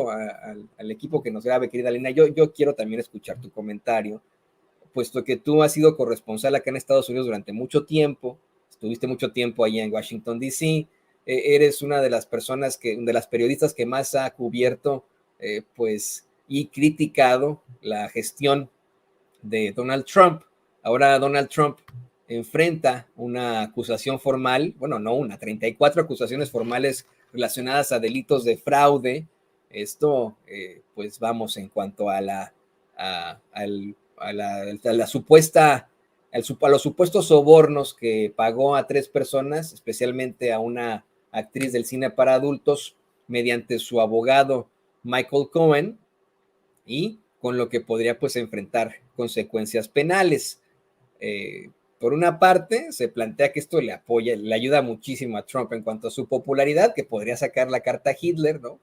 pido al equipo que nos grabe, querida Lina, yo quiero también escuchar tu comentario, puesto que tú has sido corresponsal acá en Estados Unidos durante mucho tiempo, estuviste mucho tiempo allá en Washington, D.C., eres una de las personas de las periodistas que más ha cubierto, pues, y criticado la gestión de Donald Trump. Ahora Donald Trump enfrenta una acusación formal, bueno, no una, 34 acusaciones formales relacionadas a delitos de fraude. Esto, pues vamos, en cuanto a la supuesta, a los supuestos sobornos que pagó a 3 personas, especialmente a una actriz del cine para adultos, mediante su abogado Michael Cohen, y con lo que podría pues enfrentar consecuencias penales. Por una parte, se plantea que esto le ayuda muchísimo a Trump en cuanto a su popularidad, que podría sacar la carta a Hitler, ¿no?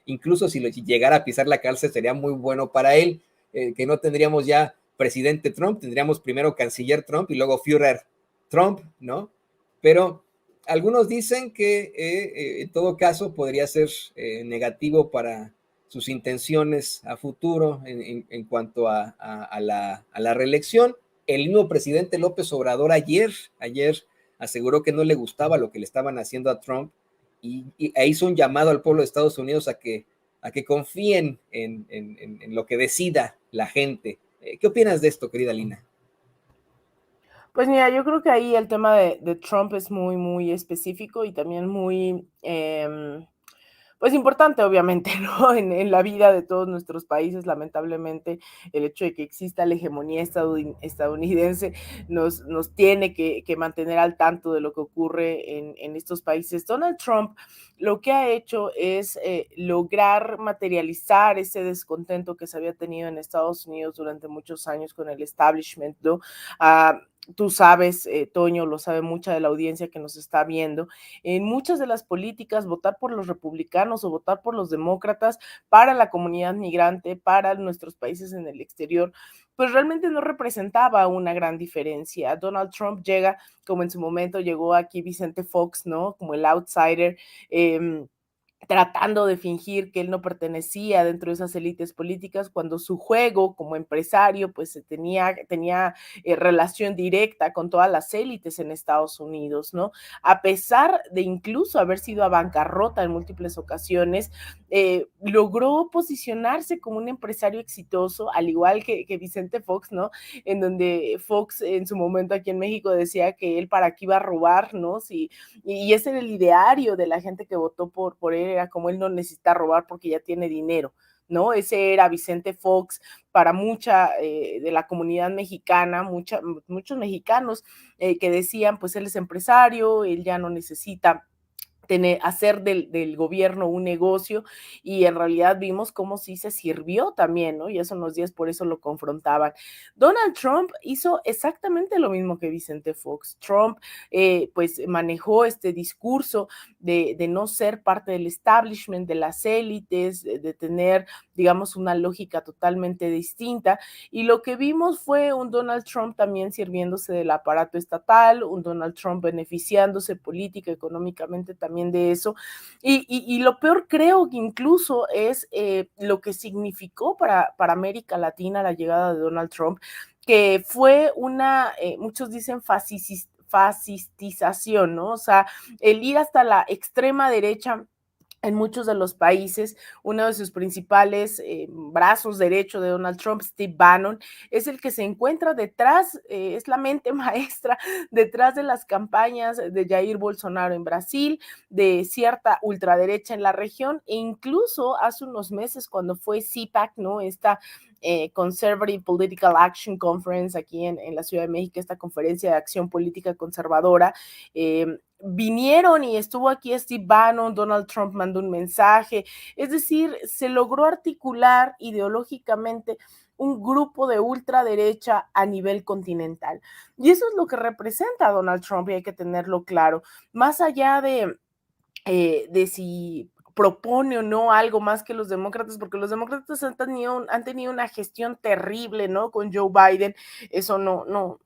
Incluso si llegara a pisar la cárcel sería muy bueno para él, que no tendríamos ya presidente Trump, tendríamos primero canciller Trump y luego Führer Trump, ¿no? Pero algunos dicen que en todo caso podría ser negativo para sus intenciones a futuro en cuanto a la reelección. El mismo presidente López Obrador ayer aseguró que no le gustaba lo que le estaban haciendo a Trump y hizo un llamado al pueblo de Estados Unidos a que confíen en lo que decida la gente. ¿Qué opinas de esto, querida Lina? Pues mira, yo creo que ahí el tema de Trump es muy, muy específico y también muy, pues importante, obviamente, ¿no? En la vida de todos nuestros países, lamentablemente, el hecho de que exista la hegemonía estadounidense nos tiene que mantener al tanto de lo que ocurre en estos países. Donald Trump lo que ha hecho es lograr materializar ese descontento que se había tenido en Estados Unidos durante muchos años con el establishment, ¿no? Tú sabes, Toño, lo sabe mucha de la audiencia que nos está viendo, en muchas de las políticas, votar por los republicanos o votar por los demócratas para la comunidad migrante, para nuestros países en el exterior, pues realmente no representaba una gran diferencia. Donald Trump llega, como en su momento llegó aquí Vicente Fox, ¿no? Como el outsider, tratando de fingir que él no pertenecía dentro de esas élites políticas, cuando su juego como empresario pues tenía relación directa con todas las élites en Estados Unidos, ¿no? A pesar de incluso haber sido a bancarrota en múltiples ocasiones, logró posicionarse como un empresario exitoso, al igual que Vicente Fox, ¿no? En donde Fox en su momento aquí en México decía que él para qué iba a robar, ¿no? Y ese era el ideario de la gente que votó por él, era como él no necesita robar porque ya tiene dinero, ¿no? Ese era Vicente Fox para mucha de la comunidad mexicana, muchos mexicanos que decían, pues él es empresario, él ya no necesita hacer del gobierno un negocio, y en realidad vimos cómo sí se sirvió también, ¿no? Y hace unos días por eso lo confrontaban. Donald Trump hizo exactamente lo mismo que Vicente Fox. Trump pues manejó este discurso de no ser parte del establishment, de las élites, de tener, digamos, una lógica totalmente distinta, y lo que vimos fue un Donald Trump también sirviéndose del aparato estatal, un Donald Trump beneficiándose política, económicamente también de eso, y lo peor creo que incluso es lo que significó para América Latina la llegada de Donald Trump, que fue muchos dicen fascistización, ¿no? O sea, el ir hasta la extrema derecha en muchos de los países. Uno de sus principales brazos derecho de Donald Trump, Steve Bannon, es el que se encuentra detrás, es la mente maestra detrás de las campañas de Jair Bolsonaro en Brasil, de cierta ultraderecha en la región, e incluso hace unos meses cuando fue CPAC, ¿no? Esta Conservative Political Action Conference aquí en la Ciudad de México, esta conferencia de acción política conservadora, vinieron y estuvo aquí Steve Bannon, Donald Trump mandó un mensaje, es decir, se logró articular ideológicamente un grupo de ultraderecha a nivel continental. Y eso es lo que representa a Donald Trump, y hay que tenerlo claro. Más allá de si propone o no algo más que los demócratas, porque los demócratas han tenido una gestión terrible, ¿no? Con Joe Biden, eso no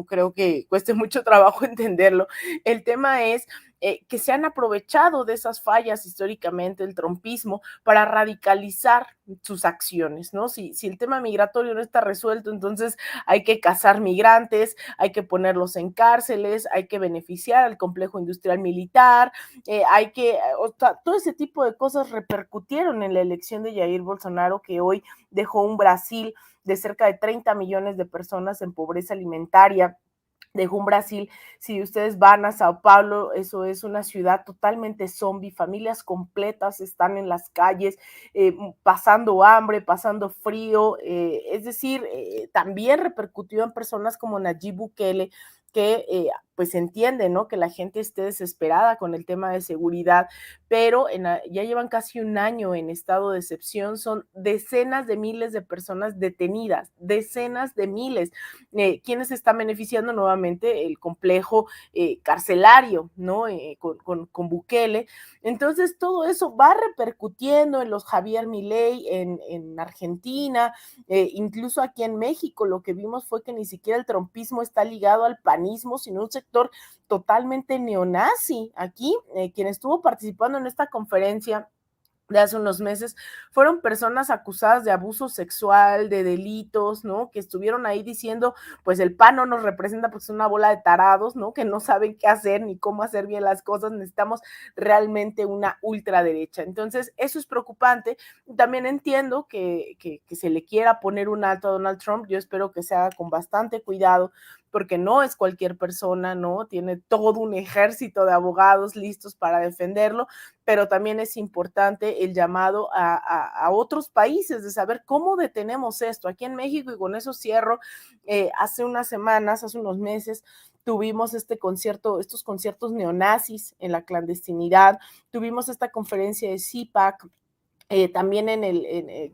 creo que cueste mucho trabajo entenderlo. El tema es que se han aprovechado de esas fallas históricamente, el trumpismo, para radicalizar sus acciones, ¿no? Si el tema migratorio no está resuelto, entonces hay que cazar migrantes, hay que ponerlos en cárceles, hay que beneficiar al complejo industrial militar, todo ese tipo de cosas repercutieron en la elección de Jair Bolsonaro, que hoy dejó un Brasil de cerca de 30 millones de personas en pobreza alimentaria. Dejó un Brasil, si ustedes van a Sao Paulo, eso es una ciudad totalmente zombie, familias completas están en las calles, pasando hambre, pasando frío, es decir, también repercutió en personas como Nayib Bukele, que pues entiende, ¿no? Que la gente esté desesperada con el tema de seguridad, pero ya llevan casi un año en estado de excepción, son decenas de miles de personas detenidas, decenas de miles. ¿Quiénes se están beneficiando? Nuevamente el complejo carcelario, ¿no? Con Bukele. Entonces todo eso va repercutiendo en los Javier Milei en Argentina, incluso aquí en México lo que vimos fue que ni siquiera el trumpismo está ligado al panismo, sino un sector totalmente neonazi. Aquí, quien estuvo participando en esta conferencia de hace unos meses, fueron personas acusadas de abuso sexual, de delitos, ¿no? Que estuvieron ahí diciendo, pues el PAN no nos representa porque es una bola de tarados, ¿no? Que no saben qué hacer ni cómo hacer bien las cosas, necesitamos realmente una ultraderecha. Entonces, eso es preocupante. También entiendo que se le quiera poner un alto a Donald Trump, yo espero que se haga con bastante cuidado, porque no es cualquier persona, ¿no? Tiene todo un ejército de abogados listos para defenderlo, pero también es importante el llamado a otros países de saber cómo detenemos esto. Aquí en México, y con eso cierro, hace unas semanas, hace unos meses, tuvimos estos conciertos neonazis en la clandestinidad, tuvimos esta conferencia de CIPAC. También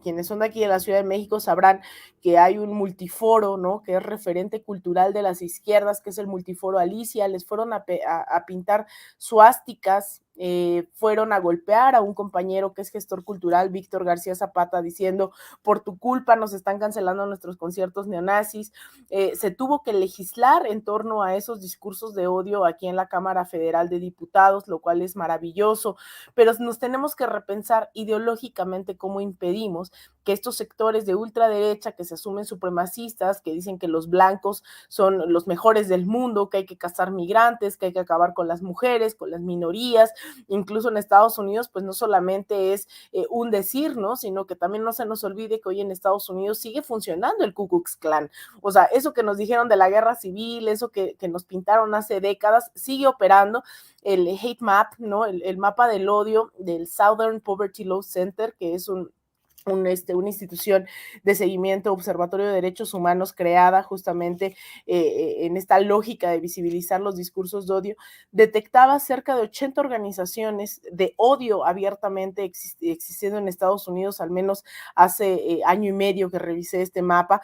quienes son de aquí de la Ciudad de México sabrán que hay un multiforo, ¿no? Que es referente cultural de las izquierdas, que es el multiforo Alicia. Les fueron a pintar suásticas, fueron a golpear a un compañero que es gestor cultural, Víctor García Zapata, diciendo, por tu culpa nos están cancelando nuestros conciertos neonazis. Se tuvo que legislar en torno a esos discursos de odio aquí en la Cámara Federal de Diputados, lo cual es maravilloso, pero nos tenemos que repensar ideológicamente cómo impedimos que estos sectores de ultraderecha que se asumen supremacistas, que dicen que los blancos son los mejores del mundo, que hay que cazar migrantes, que hay que acabar con las mujeres, con las minorías, incluso en Estados Unidos, pues no solamente es un decir, ¿no? Sino que también no se nos olvide que hoy en Estados Unidos sigue funcionando el Ku Klux Klan. O sea, eso que nos dijeron de la guerra civil, eso que nos pintaron hace décadas, sigue operando. El hate map, ¿no? El mapa del odio del Southern Poverty Law Center, que es una institución de seguimiento, observatorio de derechos humanos creada justamente en esta lógica de visibilizar los discursos de odio, detectaba cerca de 80 organizaciones de odio abiertamente existiendo en Estados Unidos, al menos hace año y medio que revisé este mapa.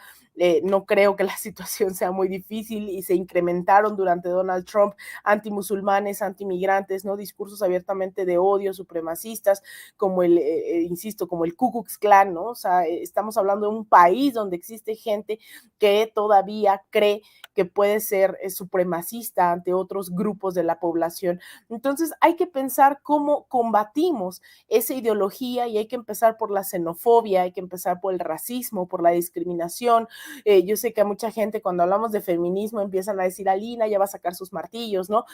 No creo que la situación sea muy difícil y se incrementaron durante Donald Trump antimusulmanes, antimigrantes, ¿no? Discursos abiertamente de odio, supremacistas, como insisto, como el Ku Klux Klan, ¿no? O sea, estamos hablando de un país donde existe gente que todavía cree que puede ser supremacista ante otros grupos de la población. Entonces hay que pensar cómo combatimos esa ideología y hay que empezar por la xenofobia, hay que empezar por el racismo, por la discriminación. Yo sé que a mucha gente cuando hablamos de feminismo empiezan a decir, Alina ya va a sacar sus martillos, ¿no?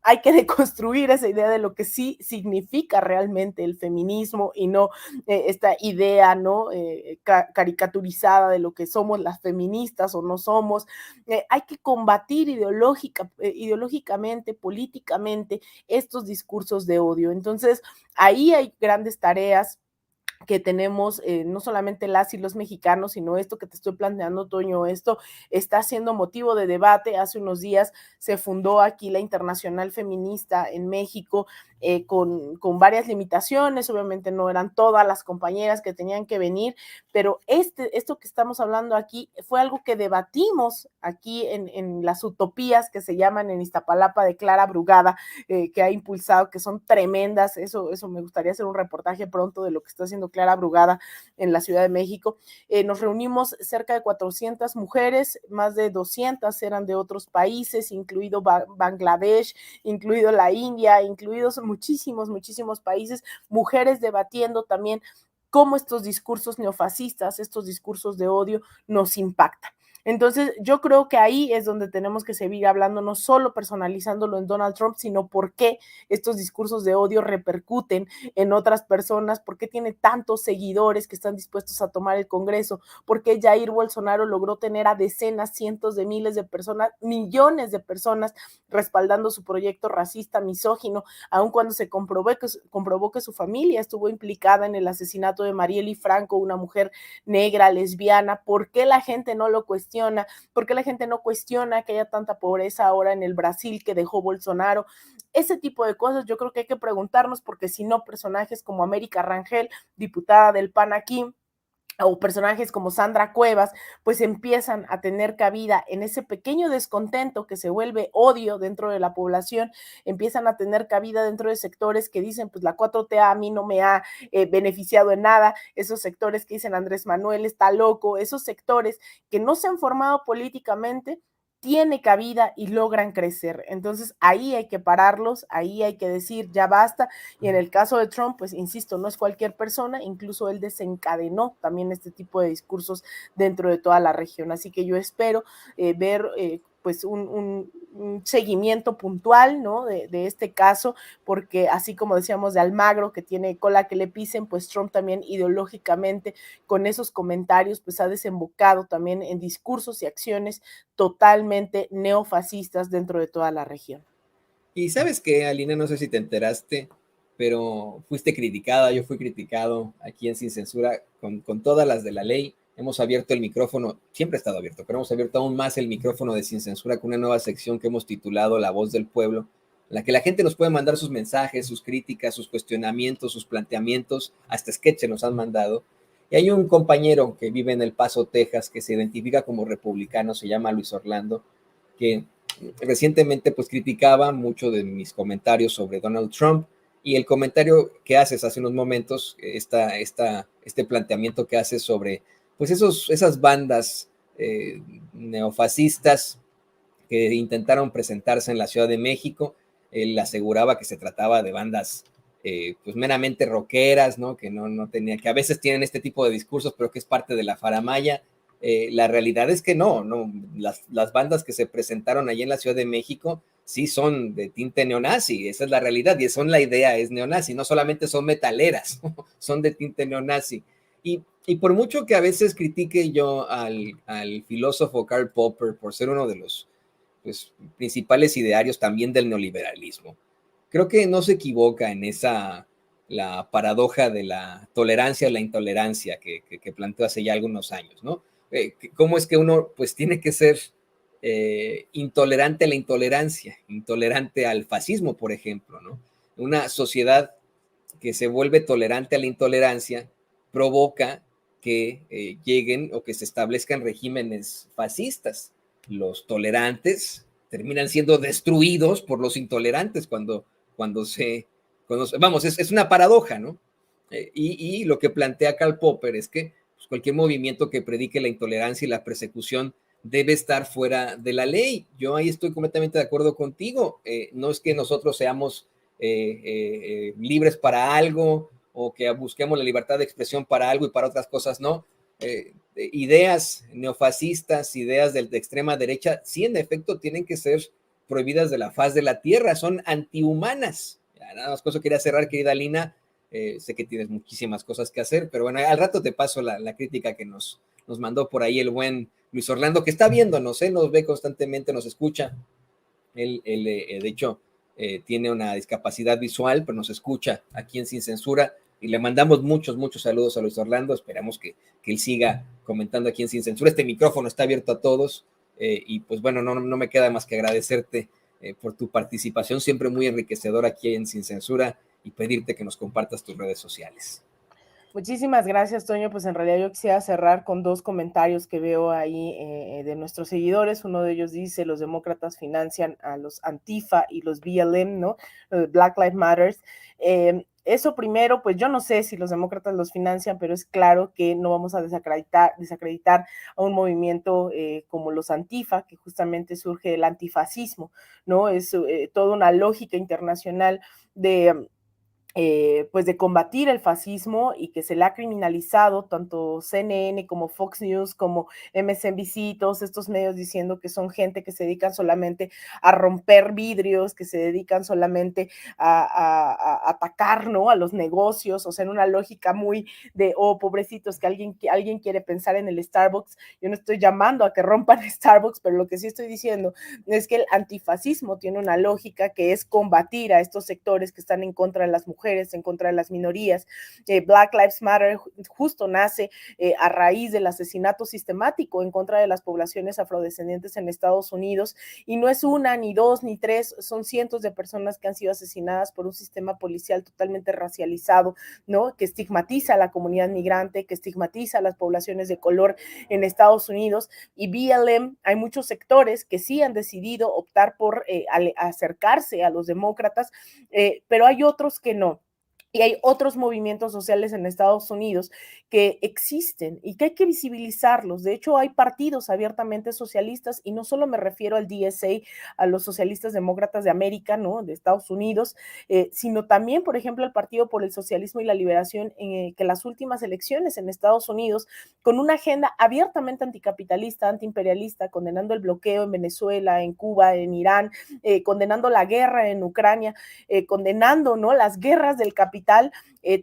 Hay que deconstruir esa idea de lo que sí significa realmente el feminismo y no esta idea, ¿no? Caricaturizada de lo que somos las feministas o no somos. Hay que combatir ideológicamente, políticamente, estos discursos de odio. Entonces, ahí hay grandes tareas que tenemos, no solamente las y los mexicanos, sino esto que te estoy planteando, Toño, esto está siendo motivo de debate. Hace unos días se fundó aquí la Internacional Feminista en México, con varias limitaciones. Obviamente no eran todas las compañeras que tenían que venir, pero esto que estamos hablando aquí fue algo que debatimos aquí en las utopías que se llaman en Iztapalapa de Clara Brugada, que ha impulsado, que son tremendas. Eso me gustaría hacer un reportaje pronto de lo que está haciendo Clara Brugada en la Ciudad de México. Nos reunimos cerca de 400 mujeres, más de 200 eran de otros países, incluido Bangladesh, incluido la India, incluidos muchísimos países, mujeres debatiendo también cómo estos discursos neofascistas, estos discursos de odio nos impactan. Entonces, yo creo que ahí es donde tenemos que seguir hablando, no solo personalizándolo en Donald Trump, sino por qué estos discursos de odio repercuten en otras personas, por qué tiene tantos seguidores que están dispuestos a tomar el Congreso, por qué Jair Bolsonaro logró tener a decenas, cientos de miles de personas, millones de personas respaldando su proyecto racista, misógino, aun cuando se comprobó que su familia estuvo implicada en el asesinato de Marielle Franco, una mujer negra, lesbiana. ¿Por qué la gente no lo cuestiona? ¿Por qué la gente no cuestiona que haya tanta pobreza ahora en el Brasil que dejó Bolsonaro? Ese tipo de cosas yo creo que hay que preguntarnos, porque si no, personajes como América Rangel, diputada del PAN aquí, o personajes como Sandra Cuevas, pues empiezan a tener cabida en ese pequeño descontento que se vuelve odio dentro de la población, empiezan a tener cabida dentro de sectores que dicen, pues la 4T a mí no me ha beneficiado en nada, esos sectores que dicen Andrés Manuel está loco, esos sectores que no se han formado políticamente, tiene cabida y logran crecer. Entonces ahí hay que pararlos, ahí hay que decir ya basta. Y en el caso de Trump, pues insisto, no es cualquier persona, incluso él desencadenó también este tipo de discursos dentro de toda la región. Así que yo espero ver pues un seguimiento puntual, ¿no? De este caso, porque así como decíamos de Almagro, que tiene cola que le pisen, pues Trump también ideológicamente con esos comentarios pues ha desembocado también en discursos y acciones totalmente neofascistas dentro de toda la región. Y sabes que, Alina, no sé si te enteraste, pero fuiste criticada, yo fui criticado aquí en Sin Censura con todas las de la ley. Hemos abierto el micrófono, siempre ha estado abierto, pero hemos abierto aún más el micrófono de Sin Censura con una nueva sección que hemos titulado La Voz del Pueblo, en la que la gente nos puede mandar sus mensajes, sus críticas, sus cuestionamientos, sus planteamientos, hasta sketches nos han mandado. Y hay un compañero que vive en El Paso, Texas, que se identifica como republicano, se llama Luis Orlando, que recientemente pues criticaba mucho de mis comentarios sobre Donald Trump, y el comentario que haces hace unos momentos, este planteamiento que haces sobre pues esas bandas neofascistas que intentaron presentarse en la Ciudad de México. Él aseguraba que se trataba de bandas pues meramente rockeras, ¿no? Que no tenía, que a veces tienen este tipo de discursos, pero que es parte de la faramaya. La realidad es que no, las bandas que se presentaron allí en la Ciudad de México sí son de tinte neonazi, esa es la realidad, y la idea es neonazi, no solamente son metaleras, son de tinte neonazi. Y por mucho que a veces critique yo al filósofo Karl Popper por ser uno de los pues, principales idearios también del neoliberalismo, creo que no se equivoca en la paradoja de la tolerancia o la intolerancia que planteó hace ya algunos años, ¿no? ¿Cómo es que uno pues tiene que ser intolerante a la intolerancia, intolerante al fascismo, por ejemplo, ¿no? Una sociedad que se vuelve tolerante a la intolerancia provoca que lleguen o que se establezcan regímenes fascistas. Los tolerantes terminan siendo destruidos por los intolerantes vamos, es una paradoja, ¿no? Y lo que plantea Karl Popper es que pues, cualquier movimiento que predique la intolerancia y la persecución debe estar fuera de la ley. Yo ahí estoy completamente de acuerdo contigo. No es que nosotros seamos libres para algo o que busquemos la libertad de expresión para algo y para otras cosas no. Ideas neofascistas, ideas de extrema derecha, sí en efecto tienen que ser prohibidas de la faz de la tierra, son antihumanas. Ya, nada más cosa quería cerrar, querida Lina. Sé que tienes muchísimas cosas que hacer, pero bueno, al rato te paso la crítica que nos mandó por ahí el buen Luis Orlando, que está viéndonos, nos ve constantemente, nos escucha. Él de hecho, tiene una discapacidad visual, pero nos escucha aquí en Sin Censura, y le mandamos muchos saludos a Luis Orlando. Esperamos que él siga comentando aquí en Sin Censura. Este micrófono está abierto a todos, y pues bueno, no me queda más que agradecerte por tu participación, siempre muy enriquecedora aquí en Sin Censura, y pedirte que nos compartas tus redes sociales. Muchísimas gracias, Toño. Pues en realidad yo quisiera cerrar con dos comentarios que veo ahí de nuestros seguidores. Uno de ellos dice: los demócratas financian a los Antifa y los BLM, ¿no? Black Lives Matter. Eso primero, pues yo no sé si los demócratas los financian, pero es claro que no vamos a desacreditar a un movimiento como los Antifa, que justamente surge del antifascismo, ¿no? Es toda una lógica internacional de pues de combatir el fascismo, y que se le ha criminalizado tanto CNN como Fox News como MSNBC, todos estos medios diciendo que son gente que se dedican solamente a romper vidrios, que se dedican solamente a atacar, ¿no?, a los negocios, o sea, en una lógica muy de, oh, pobrecitos, que alguien quiere pensar en el Starbucks. Yo no estoy llamando a que rompan Starbucks, pero lo que sí estoy diciendo es que el antifascismo tiene una lógica que es combatir a estos sectores que están en contra de las mujeres, en contra de las minorías. Black Lives Matter justo nace a raíz del asesinato sistemático en contra de las poblaciones afrodescendientes en Estados Unidos, y no es una, ni dos, ni tres, son cientos de personas que han sido asesinadas por un sistema policial totalmente racializado, ¿no?, que estigmatiza a la comunidad migrante, que estigmatiza a las poblaciones de color en Estados Unidos. Y BLM, hay muchos sectores que sí han decidido optar por acercarse a los demócratas, pero hay otros que no. Y hay otros movimientos sociales en Estados Unidos que existen y que hay que visibilizarlos. De hecho, hay partidos abiertamente socialistas, y no solo me refiero al DSA, a los socialistas demócratas de América, ¿no?, de Estados Unidos, sino también, por ejemplo, el Partido por el Socialismo y la Liberación, que las últimas elecciones en Estados Unidos, con una agenda abiertamente anticapitalista, antiimperialista, condenando el bloqueo en Venezuela, en Cuba, en Irán, condenando la guerra en Ucrania, condenando, ¿no?, las guerras del capital,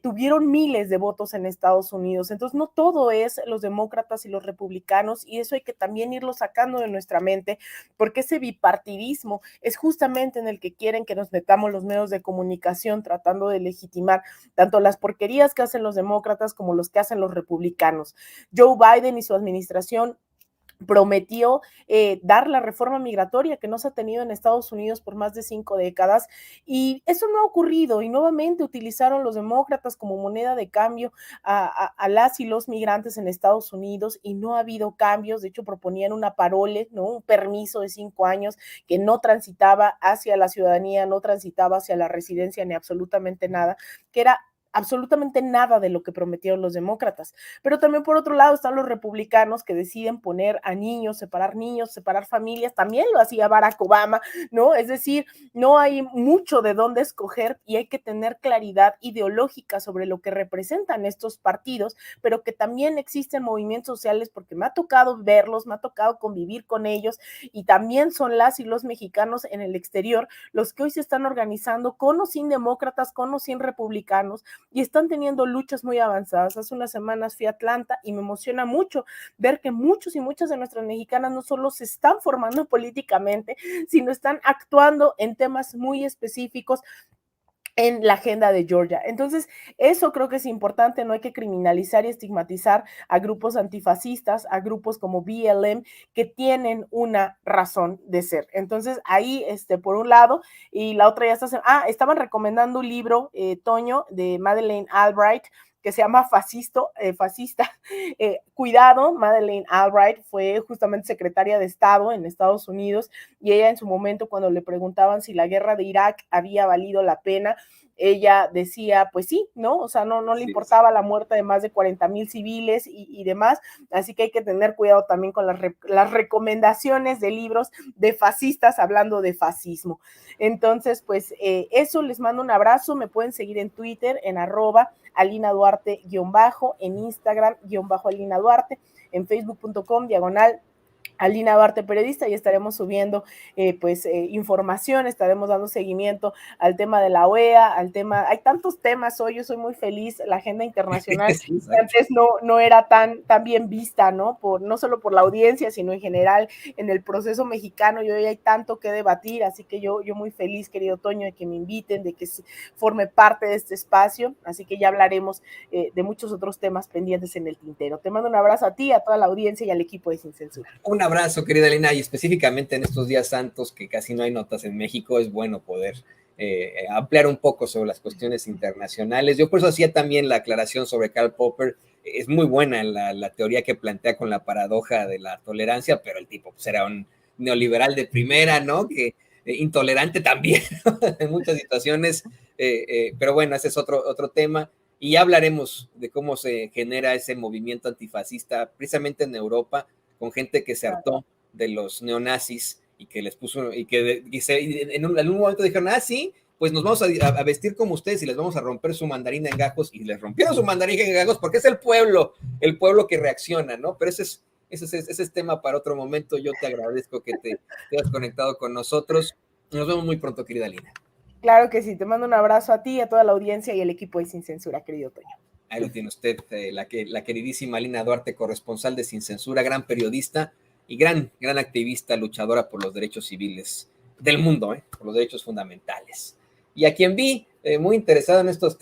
tuvieron miles de votos en Estados Unidos. Entonces, no todo es los demócratas y los republicanos, y eso hay que también irlo sacando de nuestra mente, porque ese bipartidismo es justamente en el que quieren que nos metamos los medios de comunicación, tratando de legitimar tanto las porquerías que hacen los demócratas como los que hacen los republicanos. Joe Biden y su administración prometió dar la reforma migratoria que no se ha tenido en Estados Unidos por más de 5 décadas, y eso no ha ocurrido, y nuevamente utilizaron los demócratas como moneda de cambio a las y los migrantes en Estados Unidos, y no ha habido cambios. De hecho, proponían una parole, ¿no?, un permiso de 5 años que no transitaba hacia la ciudadanía, no transitaba hacia la residencia, ni absolutamente nada, que era absolutamente nada de lo que prometieron los demócratas. Pero también, por otro lado, están los republicanos que deciden poner a niños, separar familias. También lo hacía Barack Obama, ¿no? Es decir, no hay mucho de dónde escoger, y hay que tener claridad ideológica sobre lo que representan estos partidos, pero que también existen movimientos sociales, porque me ha tocado verlos, me ha tocado convivir con ellos, y también son las y los mexicanos en el exterior los que hoy se están organizando con o sin demócratas, con o sin republicanos, y están teniendo luchas muy avanzadas. Hace unas semanas fui a Atlanta y me emociona mucho ver que muchos y muchas de nuestras mexicanas no solo se están formando políticamente, sino están actuando en temas muy específicos en la agenda de Georgia. Entonces, eso creo que es importante. No hay que criminalizar y estigmatizar a grupos antifascistas, a grupos como BLM, que tienen una razón de ser. Entonces, ahí, por un lado, y la otra ya está, estaban recomendando un libro, Toño, de Madeleine Albright, que se llama Fascista. Cuidado, Madeleine Albright fue justamente secretaria de Estado en Estados Unidos, y ella, en su momento, cuando le preguntaban si la guerra de Irak había valido la pena, ella decía, pues sí, ¿no? O sea, no le importaba la muerte de más de 40,000 civiles y demás. Así que hay que tener cuidado también con las recomendaciones de libros de fascistas hablando de fascismo. Entonces, pues eso, les mando un abrazo. Me pueden seguir en Twitter en @Alina Duarte-, en Instagram _Alina Duarte, en facebook.com/ Alina Duarte Periodista, y estaremos subiendo información, estaremos dando seguimiento al tema de la OEA, al tema, hay tantos temas hoy. Yo soy muy feliz, la agenda internacional Sí, antes no era tan bien vista, ¿no? No solo por la audiencia, sino en general en el proceso mexicano, y hoy hay tanto que debatir, así que yo muy feliz, querido Toño, de que me inviten, de que forme parte de este espacio, así que ya hablaremos de muchos otros temas pendientes en el tintero. Te mando un abrazo a ti, a toda la audiencia y al equipo de Sin Censura. Un abrazo. abrazo, querida Lina, y específicamente en estos días santos que casi no hay notas en México, es bueno poder ampliar un poco sobre las cuestiones internacionales. Yo por eso hacía también la aclaración sobre Karl Popper. Es muy buena la teoría que plantea con la paradoja de la tolerancia, pero el tipo pues, era un neoliberal de primera, ¿no? Que intolerante también en muchas situaciones, pero bueno, ese es otro tema. Y ya hablaremos de cómo se genera ese movimiento antifascista precisamente en Europa, con gente que se hartó de los neonazis y que les puso, y que en algún momento dijeron, sí, pues nos vamos a vestir como ustedes y les vamos a romper su mandarina en gajos, y les rompieron su mandarina en gajos porque es el pueblo que reacciona, ¿no? Pero ese es tema para otro momento. Yo te agradezco que te hayas conectado con nosotros. Nos vemos muy pronto, querida Lina. Claro que sí, te mando un abrazo a ti, a toda la audiencia y el equipo de Sin Censura, querido Toño. Ahí lo tiene usted, la queridísima Lina Duarte, corresponsal de Sin Censura, gran periodista y gran activista, luchadora por los derechos civiles del mundo, por los derechos fundamentales. Y a quien vi muy interesado en estos temas,